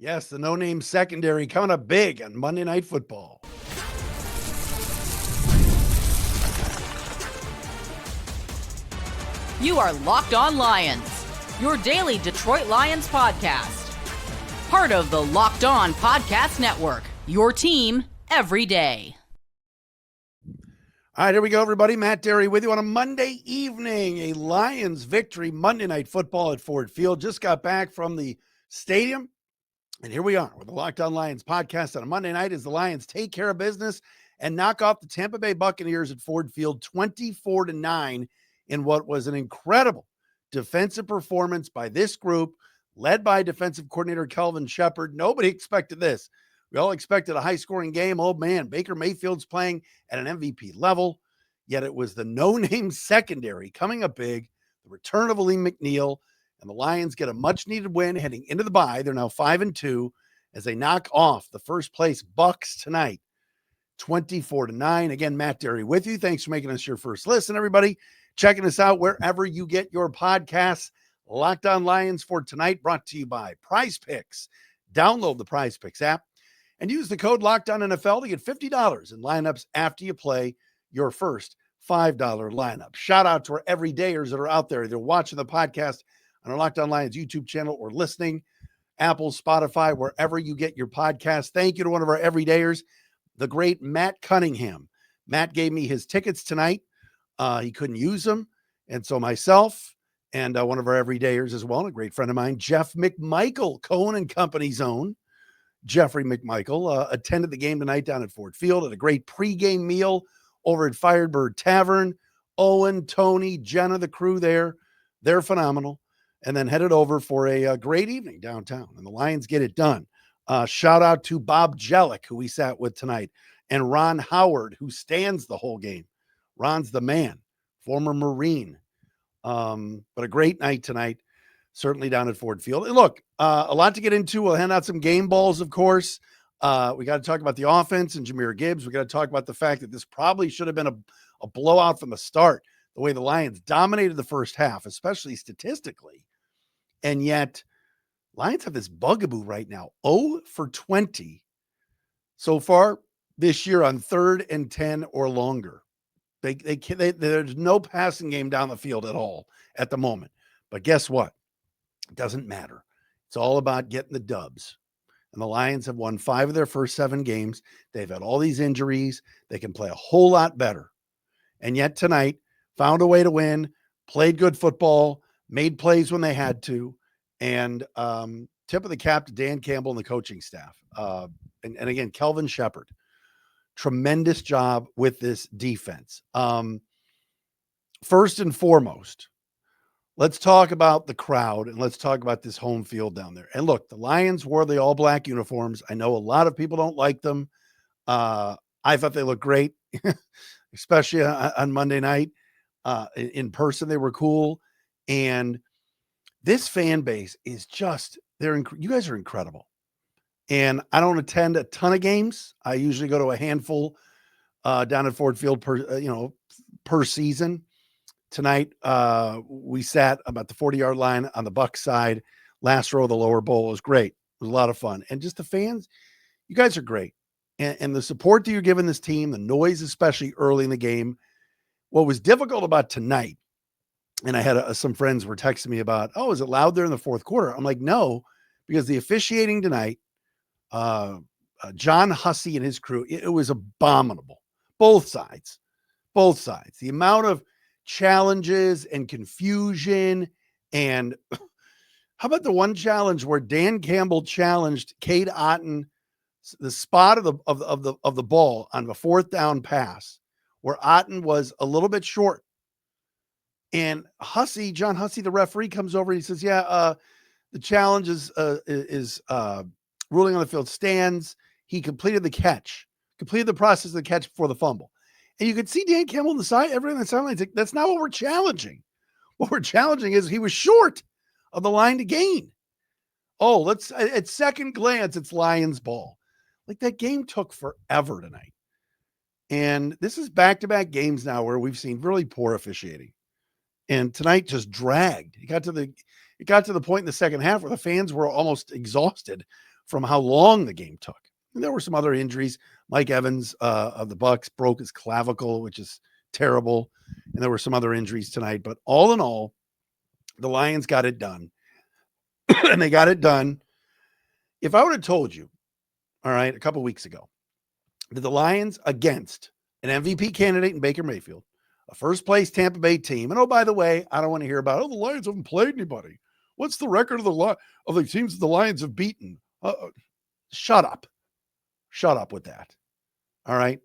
Yes, the no-name secondary coming up big on Monday Night Football. You are Locked On Lions, your daily Detroit Lions podcast. Part of the Locked On Podcast Network, your team every day. All right, here we go, everybody. Matt Dery with you on a Monday evening. A Lions victory, Monday Night Football at Ford Field. Just got back from the stadium, and here we are with the Locked On Lions podcast on a Monday night as the Lions take care of business and knock off the Tampa Bay Buccaneers at Ford Field 24-9 in what was an incredible defensive performance by this group, led by defensive coordinator Kelvin Shepard. Nobody expected this. We all expected a high-scoring game. Oh, man, Baker Mayfield's playing at an MVP level, yet it was the no-name secondary coming up big, the return of Aleem McNeil, and the Lions get a much-needed win heading into the bye. They're now 5-2 as they knock off the first-place Bucs tonight, 24-9. Again, Matt Dery with you. Thanks for making us your first listen, everybody. Checking us out wherever you get your podcasts. Locked On Lions for tonight, brought to you by PrizePicks. Download the PrizePicks app and use the code LOCKEDONNFL to get $50 in lineups after you play your first $5 lineup. Shout out to our everydayers that are out there. They're watching the podcast on our Locked On Lions YouTube channel or listening, Apple, Spotify, wherever you get your podcast. Thank you to one of our everydayers, the great Matt Cunningham. Matt gave me his tickets tonight. He couldn't use them. And so myself and one of our everydayers as well, and a great friend of mine, Jeff McMichael, Cohen and Company's own Jeffrey McMichael, attended the game tonight down at Ford Field at a great pregame meal over at Firebird Tavern. Owen, Tony, Jenna, the crew there, they're phenomenal. And then headed over for a great evening downtown. And the Lions get it done. Shout out to Bob Jellick, who we sat with tonight, and Ron Howard, who stands the whole game. Ron's the man, former Marine. But a great night tonight, certainly down at Ford Field. And look, a lot to get into. We'll hand out some game balls, of course. We got to talk about the offense and Jahmyr Gibbs. We got to talk about the fact that this probably should have been a blowout from the start, the way the Lions dominated the first half, especially statistically. And yet, Lions have this bugaboo right now, 0 for 20 so far this year on 3rd and 10 or longer. There's no passing game down the field at all at the moment. But guess what? It doesn't matter. It's all about getting the dubs. And the Lions have won 5 of their first 7 games. They've had all these injuries. They can play a whole lot better. And yet tonight, found a way to win, played good football, made plays when they had to. And tip of the cap to Dan Campbell and the coaching staff. And again, Kelvin Shepard. Tremendous job with this defense. First and foremost, let's talk about the crowd and let's talk about this home field down there. And look, the Lions wore the all black uniforms. I know a lot of people don't like them. I thought they looked great, especially on Monday night. In person, they were cool. And this fan base is just, you guys are incredible. And I don't attend a ton of games. I usually go to a handful down at Ford Field per season. Tonight, we sat about the 40-yard line on the Bucs side, last row of the lower bowl. It was great. It was a lot of fun. And just the fans, you guys are great. And the support that you're giving this team, the noise, especially early in the game. What was difficult about tonight, and I had some friends were texting me about, is it loud there in the fourth quarter? I'm like, no, because the officiating tonight, John Hussey and his crew, it was abominable. Both sides. The amount of challenges and confusion. And how about the one challenge where Dan Campbell challenged Cade Otton, the spot of the ball on the 4th down pass, where Otton was a little bit short. And John Hussey, the referee, comes over and he says, the challenge is ruling on the field stands. He completed the process of the catch before the fumble. And you could see Dan Campbell on the side, everything on the sideline. Like, that's not what we're challenging. What we're challenging is he was short of the line to gain. At second glance, it's Lions ball. Like, that game took forever tonight. And this is back-to-back games now where we've seen really poor officiating. And tonight just dragged. It got to the point in the second half where the fans were almost exhausted from how long the game took. And there were some other injuries. Mike Evans of the Bucs broke his clavicle, which is terrible. And there were some other injuries tonight. But all in all, the Lions got it done. And they got it done. If I would have told you, all right, a couple weeks ago, that the Lions against an MVP candidate in Baker Mayfield, a first-place Tampa Bay team, and oh, by the way, I don't want to hear about, the Lions haven't played anybody. What's the record of the teams that the Lions have beaten? Shut up. Shut up with that. All right?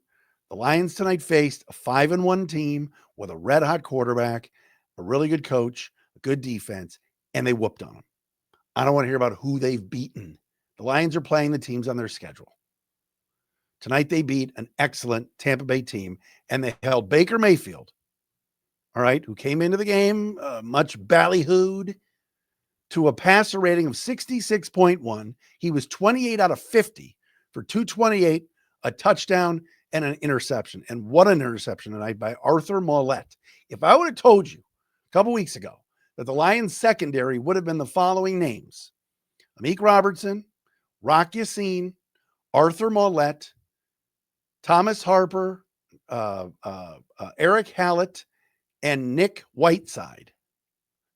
The Lions tonight faced a 5-1 team with a red-hot quarterback, a really good coach, a good defense, and they whooped on them. I don't want to hear about who they've beaten. The Lions are playing the teams on their schedule. Tonight they beat an excellent Tampa Bay team, and they held Baker Mayfield, all right, who came into the game much ballyhooed, to a passer rating of 66.1. He was 28 out of 50 for 228, a touchdown, and an interception. And what an interception tonight by Arthur Mollett. If I would have told you a couple weeks ago that the Lions secondary would have been the following names: Amik Robertson, Rock Yassin, Arthur Mollett, Thomas Harper, Eric Hallett, and Nick Whiteside,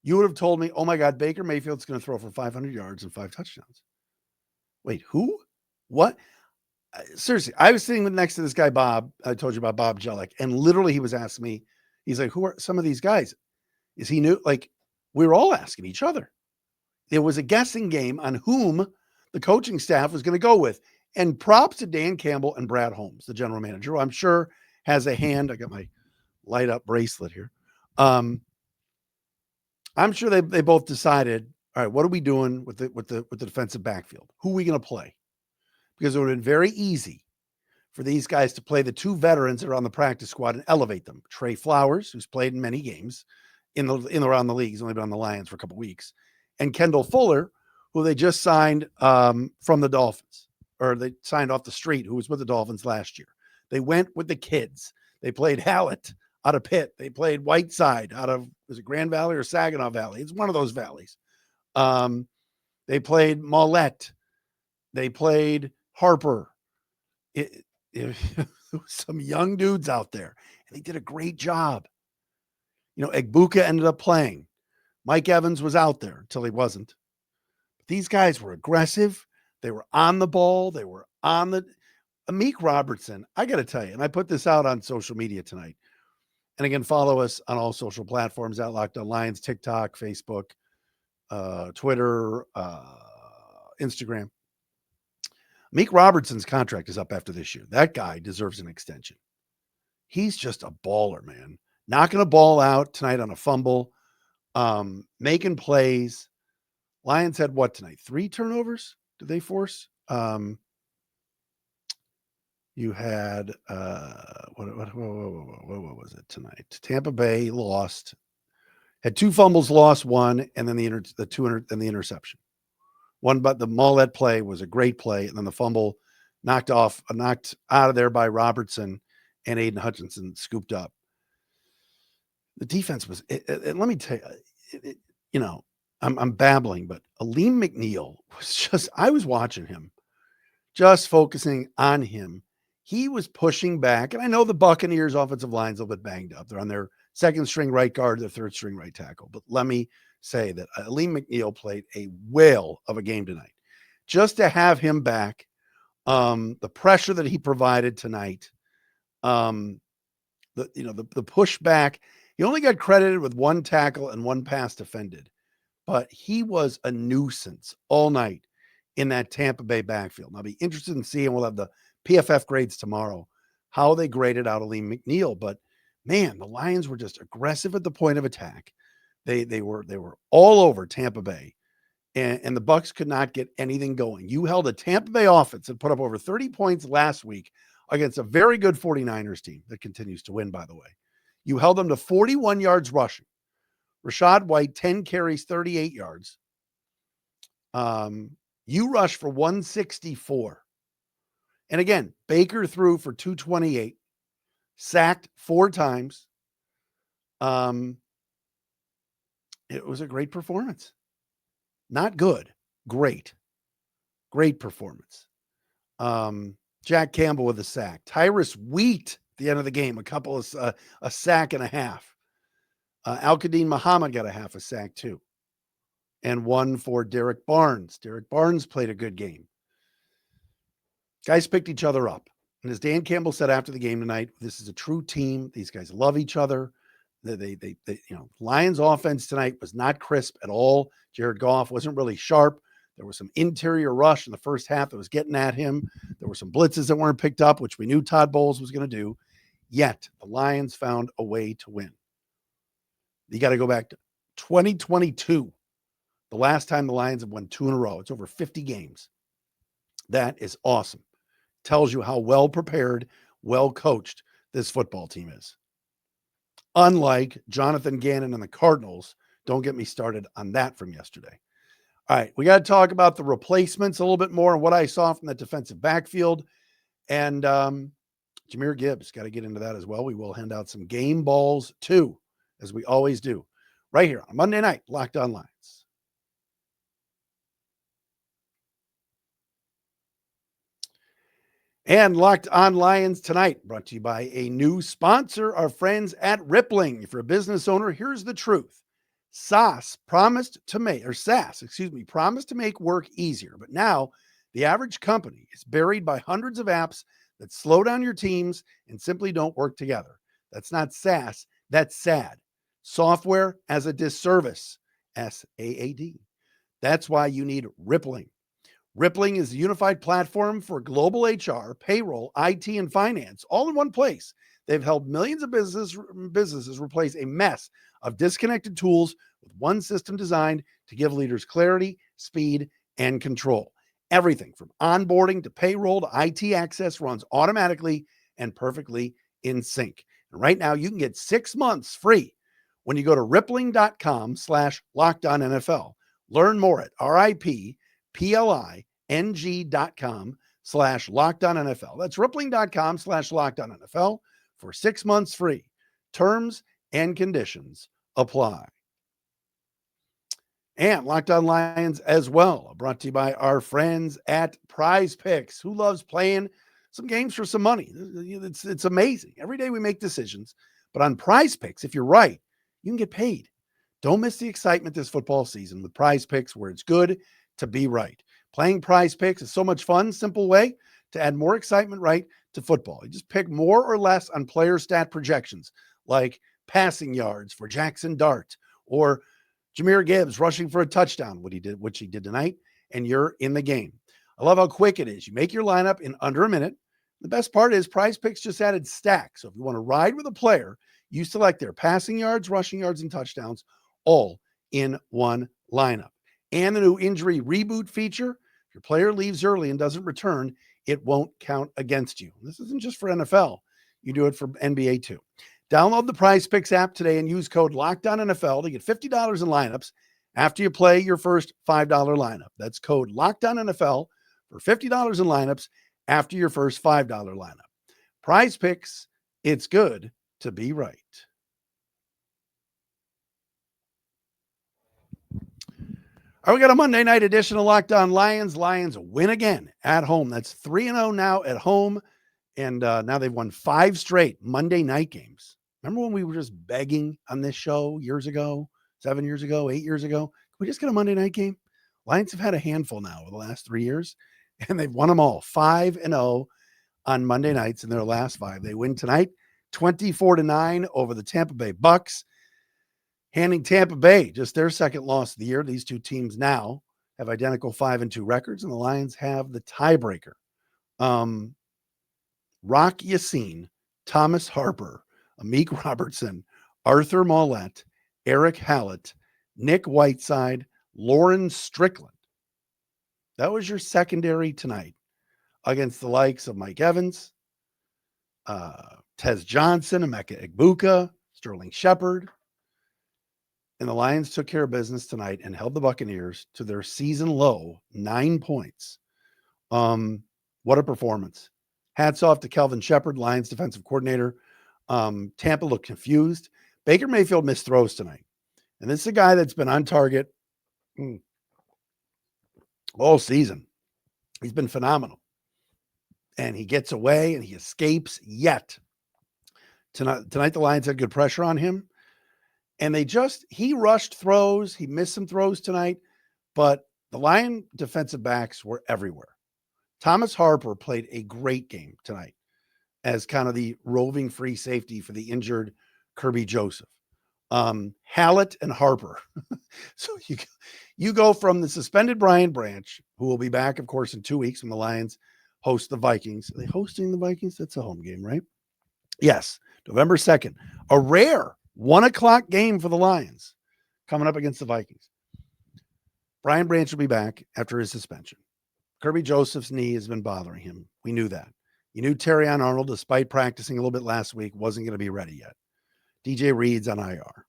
you would have told me, oh my God, Baker Mayfield's going to throw for 500 yards and 5 touchdowns. Wait, who? What? Seriously, I was sitting next to this guy, Bob. I told you about Bob Jellick, and literally he was asking me, he's like, who are some of these guys? Is he new? Like, we were all asking each other. There was a guessing game on whom the coaching staff was going to go with. And props to Dan Campbell and Brad Holmes, the general manager, who I'm sure has a hand. I got my light up bracelet here. I'm sure they both decided, all right, what are we doing with the defensive backfield? Who are we going to play? Because it would have been very easy for these guys to play the 2 veterans that are on the practice squad and elevate them. Trey Flowers, who's played in many games around the league, he's only been on the Lions for a couple weeks, and Kendall Fuller, who they just signed from the Dolphins, or they signed off the street, who was with the Dolphins last year. They went with the kids. They played Hallett out of Pitt. They played Whiteside out of, was it Grand Valley or Saginaw Valley? It's one of those valleys. They played Mollett. They played Harper. It was some young dudes out there, and they did a great job. You know, Egbuka ended up playing. Mike Evans was out there until he wasn't. But these guys were aggressive. They were on the ball. They were on the Amik Robertson. I got to tell you, and I put this out on social media tonight. And again, follow us on all social platforms at Locked On Lions, TikTok, Facebook, Twitter, Instagram. Amik Robertson's contract is up after this year. That guy deserves an extension. He's just a baller, man. Knocking a ball out tonight on a fumble, making plays. Lions had what tonight? 3 turnovers? Did they force? You had what was it tonight? Tampa Bay lost, had 2 fumbles, lost 1, and then the interception. One, but the Mollett play was a great play, and then the fumble knocked out of there by Robertson, and Aiden Hutchinson scooped up. The defense was, let me tell you, you know, I'm babbling, but Aleem McNeil was just, I was watching him, just focusing on him. He was pushing back, and I know the Buccaneers offensive line's a little bit banged up. They're on their 2nd string right guard, their 3rd string right tackle. But let me say that Aleem McNeil played a whale of a game tonight. Just to have him back, the pressure that he provided tonight, the pushback. He only got credited with 1 tackle and 1 pass defended, but he was a nuisance all night in that Tampa Bay backfield. And I'll be interested in seeing, we'll have the PFF grades tomorrow, how they graded out Aleem McNeil. But man, the Lions were just aggressive at the point of attack. They were all over Tampa Bay, and the Bucs could not get anything going. You held a Tampa Bay offense that put up over 30 points last week against a very good 49ers team that continues to win, by the way. You held them to 41 yards rushing. Rachaad White, 10 carries, 38 yards. You rushed for 164. And again, Baker threw for 228, sacked 4 times. It was a great performance. Not good, great. Great performance. Jack Campbell with a sack. Tyrus Wheat at the end of the game, a sack and a half. Al-Qadim Muhammad got a half a sack too. And one for Derek Barnes. Derek Barnes played a good game. Guys picked each other up. And as Dan Campbell said after the game tonight, this is a true team. These guys love each other. Lions offense tonight was not crisp at all. Jared Goff wasn't really sharp. There was some interior rush in the first half that was getting at him. There were some blitzes that weren't picked up, which we knew Todd Bowles was going to do. Yet the Lions found a way to win. You got to go back to 2022. The last time the Lions have won 2 in a row. It's over 50 games. That is awesome. Tells you how well prepared, well coached this football team is. Unlike Jonathan Gannon and the Cardinals, don't get me started on that from yesterday. All right, we got to talk about the replacements a little bit more and what I saw from the defensive backfield. And Jahmyr Gibbs, got to get into that as well. We will hand out some game balls too, as we always do, right here on Monday night, Locked On Lions. And Locked On Lions tonight, brought to you by a new sponsor, our friends at Rippling. If you're a business owner, here's the truth. SAS promised to make work easier, but now the average company is buried by hundreds of apps that slow down your teams and simply don't work together. That's not SaaS, that's SAD. Software as a disservice, SAAD. That's why you need Rippling. Rippling is a unified platform for global HR, payroll, IT, and finance, all in one place. They've helped millions of businesses replace a mess of disconnected tools with one system designed to give leaders clarity, speed, and control. Everything from onboarding to payroll to IT access runs automatically and perfectly in sync. And right now, you can get 6 months free when you go to rippling.com/LockedOnNFL. Learn more at RIPLING.com/LockedOnNFL. That's rippling.com/LockedOnNFL for 6 months free. Terms and conditions apply. And Locked On Lions as well, brought to you by our friends at PrizePicks. Who loves playing some games for some money? It's amazing. Every day we make decisions, but on PrizePicks, if you're right, you can get paid. Don't miss the excitement this football season with PrizePicks, where it's good to be right. Playing PrizePicks is so much fun. Simple way to add more excitement right to football. You just pick more or less on player stat projections, like passing yards for Jackson Dart or Jahmyr Gibbs rushing for a touchdown, which he did tonight, and you're in the game. I love how quick it is. You make your lineup in under a minute. The best part is PrizePicks just added stacks. So if you want to ride with a player, you select their passing yards, rushing yards, and touchdowns all in one lineup. And the new injury reboot feature, if your player leaves early and doesn't return, it won't count against you. This isn't just for NFL. You do it for NBA too. Download the PrizePicks app today and use code LOCKEDONNFL to get $50 in lineups after you play your first $5 lineup. That's code LOCKEDONNFL for $50 in lineups after your first $5 lineup. PrizePicks, it's good to be right. All right, we got a Monday night edition of Locked On Lions. Lions win again at home. That's 3-0 now at home. And now they've won 5 straight Monday night games. Remember when we were just begging on this show years ago, 7 years ago, 8 years ago? Can we just get a Monday night game? Lions have had a handful now over the last 3 years, and they've won them all 5-0 on Monday nights in their last 5. They win tonight 24-9 over the Tampa Bay Bucs, handing Tampa Bay just their second loss of the year. These two teams now have identical 5-2 records, and the Lions have the tiebreaker. Rock Yassin, Thomas Harper, Amik Robertson, Arthur Mollett, Eric Hallett, Nick Whiteside, Lauren Strickland. That was your secondary tonight against the likes of Mike Evans, Tez Johnson, Emeka Egbuka, Sterling Shepard. And the Lions took care of business tonight and held the Buccaneers to their season low 9 points. What a performance. Hats off to Kelvin Shepard, Lions defensive coordinator. Tampa looked confused. Baker Mayfield missed throws tonight. And this is a guy that's been on target all season. He's been phenomenal. And he gets away and he escapes, yet tonight the Lions had good pressure on him. And he rushed throws. He missed some throws tonight, but the Lion defensive backs were everywhere. Thomas Harper played a great game tonight as kind of the roving free safety for the injured Kirby Joseph. Hallett and Harper. So you go from the suspended Brian Branch, who will be back, of course, in 2 weeks when the Lions host the Vikings. Are they hosting the Vikings? That's a home game, right? Yes, November 2nd. A rare 1:00 game for the Lions coming up against the Vikings. Brian Branch will be back after his suspension. Kirby Joseph's knee has been bothering him. We knew that. You knew Terrion Arnold, despite practicing a little bit last week, wasn't going to be ready yet. DJ Reed's on IR.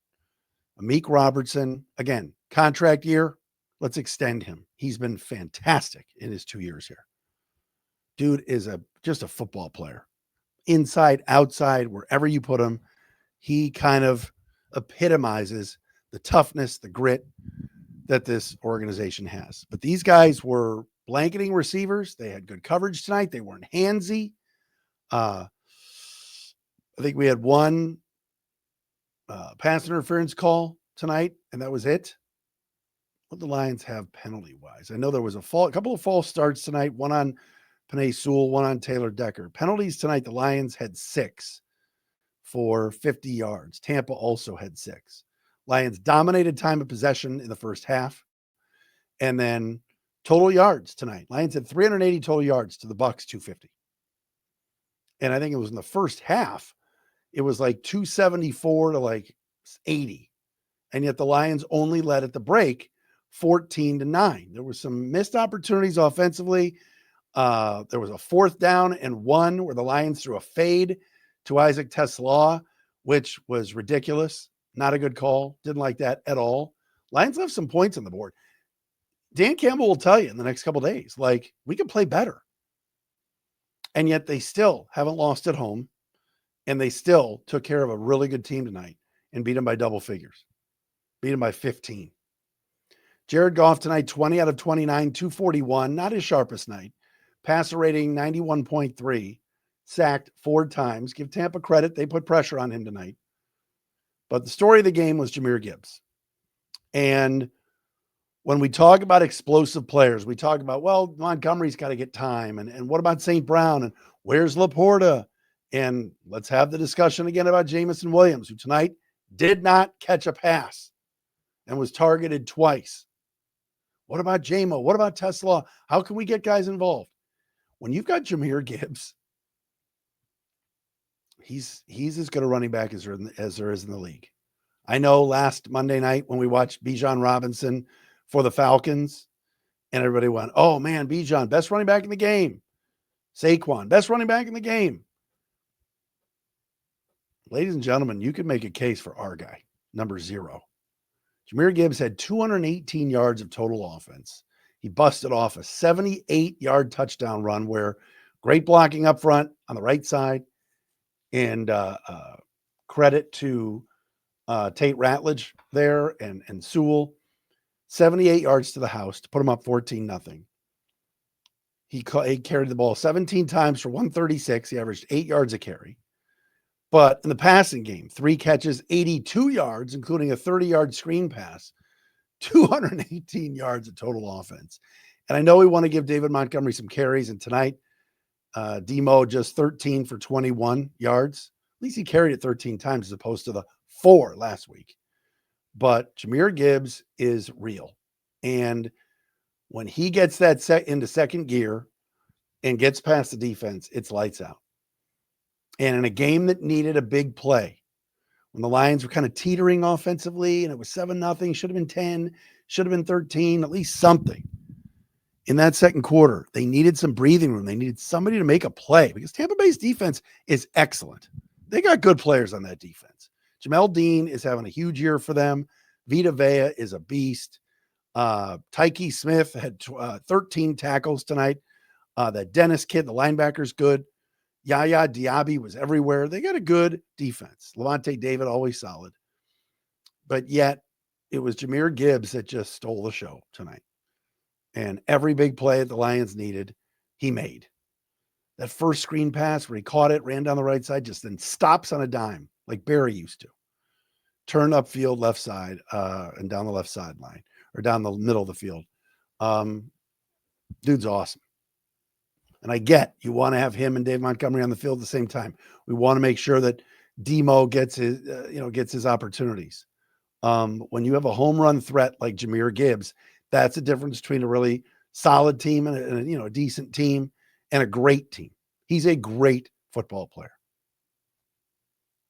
Amik Robertson, again, contract year. Let's extend him. He's been fantastic in his 2 years here. Dude is just a football player. Inside, outside, wherever you put him, he kind of epitomizes the toughness, the grit that this organization has. But these guys were blanketing receivers. They had good coverage tonight. They weren't handsy. I think we had one pass interference call tonight, and that was it. What the Lions have penalty-wise? I know there was a couple of false starts tonight, one on Penei Sewell, one on Taylor Decker. Penalties tonight, the Lions had 6 for 50 yards. Tampa also had 6. Lions dominated time of possession in the first half. And then total yards tonight. Lions had 380 total yards to the Bucs 250. And I think it was in the first half, it was like 274 to like 80. And yet the Lions only led at the break 14-9. There were some missed opportunities offensively. There was a 4th down and 1 where the Lions threw a fade to Isaac TeSlaa, which was ridiculous. Not a good call. Didn't like that at all. Lions left some points on the board. Dan Campbell will tell you in the next couple of days, like, we can play better. And yet they still haven't lost at home. And they still took care of a really good team tonight and beat them by double figures. Beat them by 15. Jared Goff tonight, 20 out of 29, 241. Not his sharpest night. Passer rating 91.3. Sacked 4 times. Give Tampa credit. They put pressure on him tonight. But the story of the game was Jahmyr Gibbs. And when we talk about explosive players, we talk about, well, Montgomery's got to get time. And what about St. Brown? And where's Laporta? And let's have the discussion again about Jameson Williams, who tonight did not catch a pass and was targeted twice. What about J-Mo? What about TeSlaa? How can we get guys involved? When you've got Jahmyr Gibbs, he's as good a running back as there is in the league. I know last Monday night when we watched Bijan Robinson for the Falcons, and everybody went, oh, man, Bijan, best running back in the game. Saquon, best running back in the game. Ladies and gentlemen, you could make a case for our guy, number 0. Jahmyr Gibbs had 218 yards of total offense. He busted off a 78-yard touchdown run where great blocking up front on the right side, and credit to Tate Ratledge there and Sewell. 78 yards to the house to put him up 14-0. He carried the ball 17 times for 136. He averaged 8 yards a carry. But in the passing game, 3 catches, 82 yards, including a 30-yard screen pass, 218 yards of total offense. And I know we want to give David Montgomery some carries, and tonight, Demo just 13 for 21 yards. At least he carried it 13 times as opposed to the 4 last week. But Jahmyr Gibbs is real. And when he gets that into second gear and gets past the defense, it's lights out. And in a game that needed a big play, when the Lions were kind of teetering offensively and it was 7-0, should have been 10, should have been 13, at least something. In that second quarter, they needed some breathing room. They needed somebody to make a play because Tampa Bay's defense is excellent. They got good players on that defense. Jamel Dean is having a huge year for them. Vita Vea is a beast. Tyke Smith had 13 tackles tonight. That Dennis kid, the linebacker's good. Yaya Diaby was everywhere. They got a good defense. Levante David, always solid. But yet, it was Jahmyr Gibbs that just stole the show tonight. And every big play that the Lions needed, he made. That first screen pass where he caught it, ran down the right side, just then stops on a dime like Barry used to. Turn upfield left side and down the left sideline or down the middle of the field. Dude's awesome. And I get you want to have him and Dave Montgomery on the field at the same time. We want to make sure that Demo gets his, gets his opportunities. When you have a home run threat like Jahmyr Gibbs, that's the difference between a really solid team and a decent team and a great team. He's a great football player.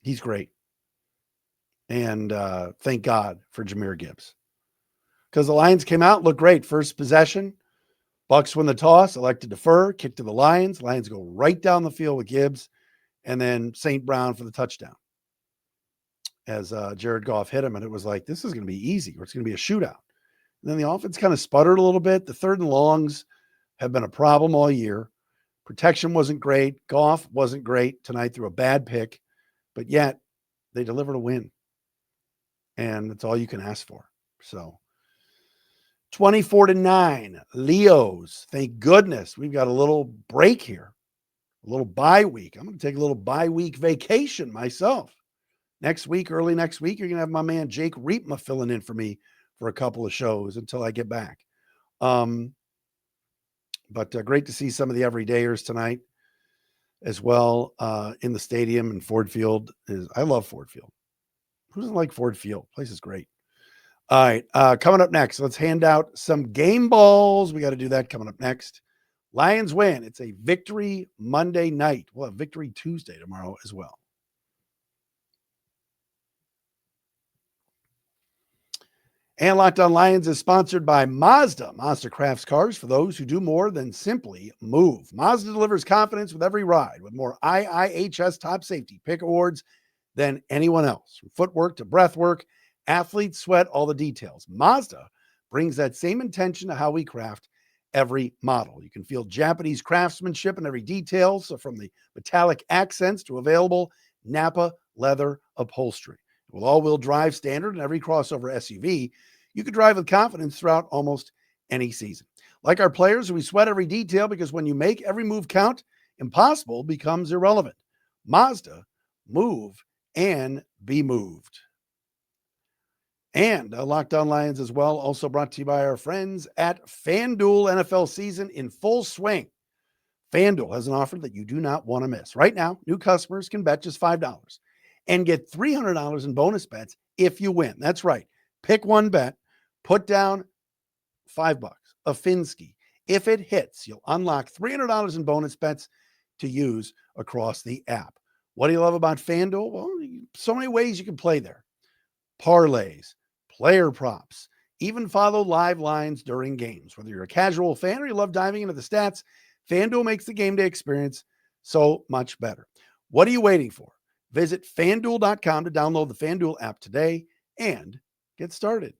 He's great. And thank God for Jahmyr Gibbs. Because the Lions came out, looked great. First possession, Bucs win the toss, elect to defer, kick to the Lions. Lions go right down the field with Gibbs, and then St. Brown for the touchdown. As Jared Goff hit him, and it was like, this is going to be easy, or it's going to be a shootout. And then the offense kind of sputtered a little bit. The third and longs have been a problem all year. Protection wasn't great. Goff wasn't great tonight through a bad pick, but yet they delivered a win. And that's all you can ask for. So 24-9, Leos. Thank goodness we've got a little break here, a little bye week. I'm going to take a little bye week vacation myself. Next week, early next week, you're going to have my man Jake Reepma filling in for me for a couple of shows until I get back. But great to see some of the everydayers tonight as well in the stadium and Ford Field. I love Ford Field. Who doesn't like Ford Field? The place is great. All right, coming up next, let's hand out some game balls. We got to do that coming up next. Lions win. It's a victory Monday night. We'll have victory Tuesday tomorrow as well. And Locked On Lions is sponsored by Mazda. Mazda crafts cars for those who do more than simply move. Mazda delivers confidence with every ride with more IIHS top safety pick awards than anyone else. From footwork to breathwork, athletes sweat all the details. Mazda brings that same intention to how we craft every model. You can feel Japanese craftsmanship in every detail. So from the metallic accents to available Napa leather upholstery. With all-wheel drive standard and every crossover SUV, you can drive with confidence throughout almost any season. Like our players, we sweat every detail because when you make every move count, impossible becomes irrelevant. Mazda, move and be moved. And Locked On Lions as well, also brought to you by our friends at FanDuel. NFL season in full swing. FanDuel has an offer that you do not want to miss. Right now, new customers can bet just $5 and get $300 in bonus bets if you win. That's right. Pick one bet, put down $5, a Finsky. If it hits, you'll unlock $300 in bonus bets to use across the app. What do you love about FanDuel? Well, so many ways you can play there. Parlays, player props, even follow live lines during games. Whether you're a casual fan or you love diving into the stats, FanDuel makes the game day experience so much better. What are you waiting for? Visit FanDuel.com to download the FanDuel app today and get started.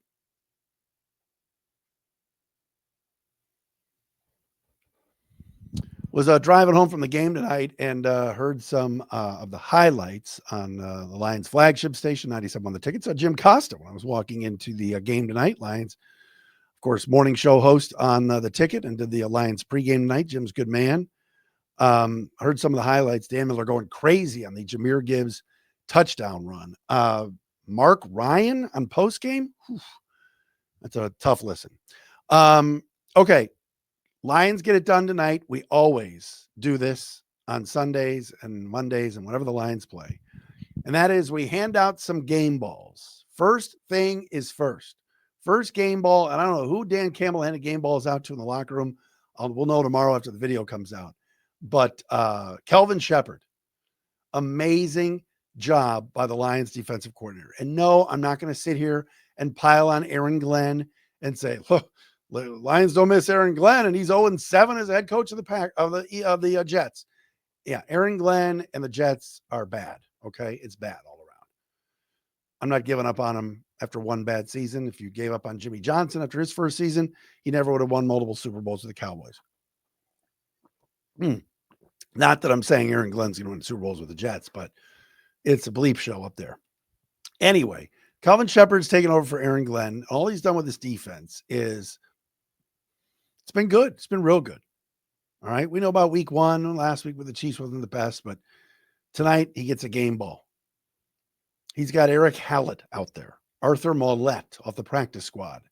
Was driving home from the game tonight and heard some of the highlights on the Lions flagship station, 97 on the ticket. So Jim Costa, when I was walking into the game tonight, Lions, of course, morning show host on the ticket and did the Lions pregame tonight. Jim's a good man. Heard some of the highlights. Dan Miller going crazy on the Jahmyr Gibbs touchdown run. Mark Ryan on postgame. That's a tough listen. Okay. Lions get it done tonight. We always do this on Sundays and Mondays and whenever the Lions play. And that is we hand out some game balls. First thing is first. First game ball, and I don't know who Dan Campbell handed game balls out to in the locker room. We'll know tomorrow after the video comes out. But Kelvin Shepard, amazing job by the Lions defensive coordinator. And no, I'm not going to sit here and pile on Aaron Glenn and say, look, Lions don't miss Aaron Glenn, and he's 0-7 as head coach of the Jets. Yeah, Aaron Glenn and the Jets are bad. Okay, it's bad all around. I'm not giving up on him after one bad season. If you gave up on Jimmy Johnson after his first season, he never would have won multiple Super Bowls with the Cowboys. Not that I'm saying Aaron Glenn's going to win Super Bowls with the Jets, but it's a bleep show up there. Anyway, Kelvin Shepard's taken over for Aaron Glenn. All he's done with this defense is it's been good. It's been real good. All right. We know about week one. Last week with the Chiefs wasn't the best, but tonight he gets a game ball. He's got Eric Hallett out there, Arthur Mollett off the practice squad,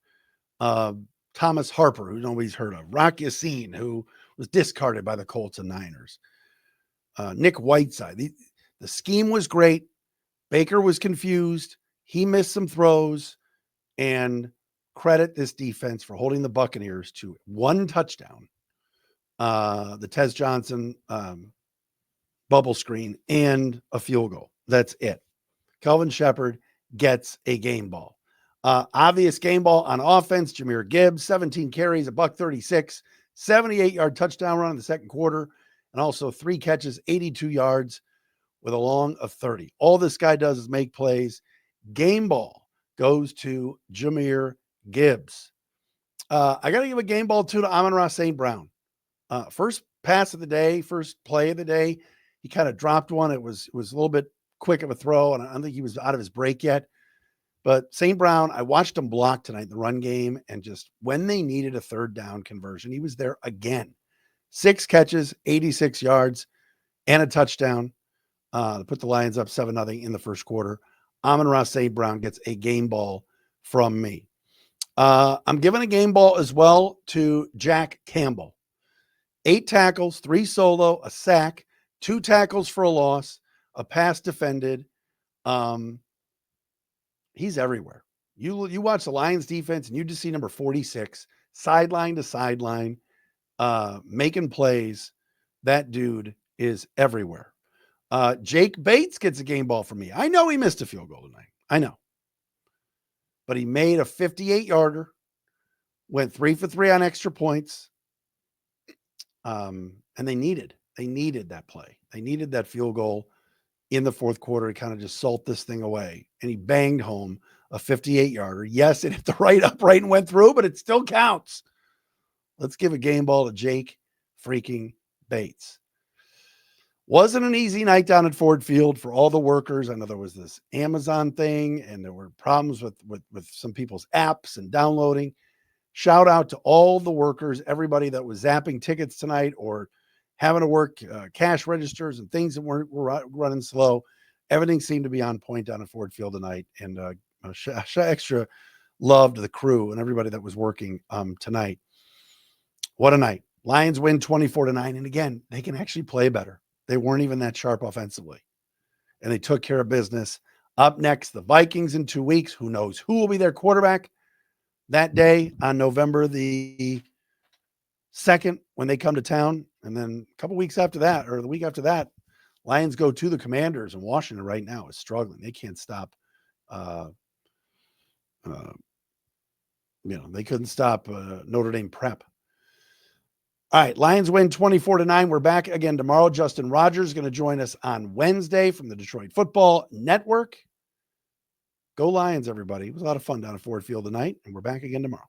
Thomas Harper, who nobody's heard of, Rock Yassin, who was discarded by the Colts and Niners, Nick Whiteside. The scheme was great. Baker was confused. He missed some throws, and credit this defense for holding the Buccaneers to one touchdown, the Tez Johnson bubble screen, and a field goal. That's it. Kelvin Shepard gets a game ball. Obvious game ball on offense. Jahmyr Gibbs, 17 carries, $136, 78-yard touchdown run in the second quarter, and also 3 catches, 82 yards with a long of 30. All this guy does is make plays. Game ball goes to Jahmyr Gibbs. I got to give a game ball too to Amon-Ra St. Brown. First pass of the day, first play of the day. He kind of dropped one. It was a little bit quick of a throw, and I don't think he was out of his break yet. But St. Brown, I watched him block tonight in the run game, and just when they needed a third down conversion, he was there again. 6 catches, 86 yards, and a touchdown to put the Lions up 7-0 in the first quarter. Amon-Ra St. Brown gets a game ball from me. I'm giving a game ball as well to Jack Campbell. 8 tackles, 3 solo, a sack, 2 tackles for a loss, a pass defended. He's everywhere. You watch the Lions defense and you just see number 46 sideline to sideline, making plays. That dude is everywhere. Jake Bates gets a game ball from me. I know he missed a field goal tonight. I know. But he made a 58-yarder, went 3 for 3 on extra points. And they needed that play. They needed that field goal in the fourth quarter to kind of just salt this thing away. And he banged home a 58-yarder. Yes, it hit the right upright and went through, but it still counts. Let's give a game ball to Jake freaking Bates. Wasn't an easy night down at Ford Field for all the workers. I know there was this Amazon thing, and there were problems with some people's apps and downloading. Shout out to all the workers, everybody that was zapping tickets tonight or having to work cash registers and things that were running slow. Everything seemed to be on point down at Ford Field tonight. And extra love to the crew and everybody that was working tonight. What a night. Lions win 24-9. And again, they can actually play better. They weren't even that sharp offensively. And they took care of business. Up next, the Vikings in 2 weeks. Who knows who will be their quarterback that day on November the 2nd when they come to town. And then a couple weeks after that, or the week after that, Lions go to the Commanders, and Washington right now is struggling. They can't stop. They couldn't stop Notre Dame Prep. All right, Lions win 24-9. We're back again tomorrow. Justin Rogers is going to join us on Wednesday from the Detroit Football Network. Go Lions, everybody. It was a lot of fun down at Ford Field tonight, and we're back again tomorrow.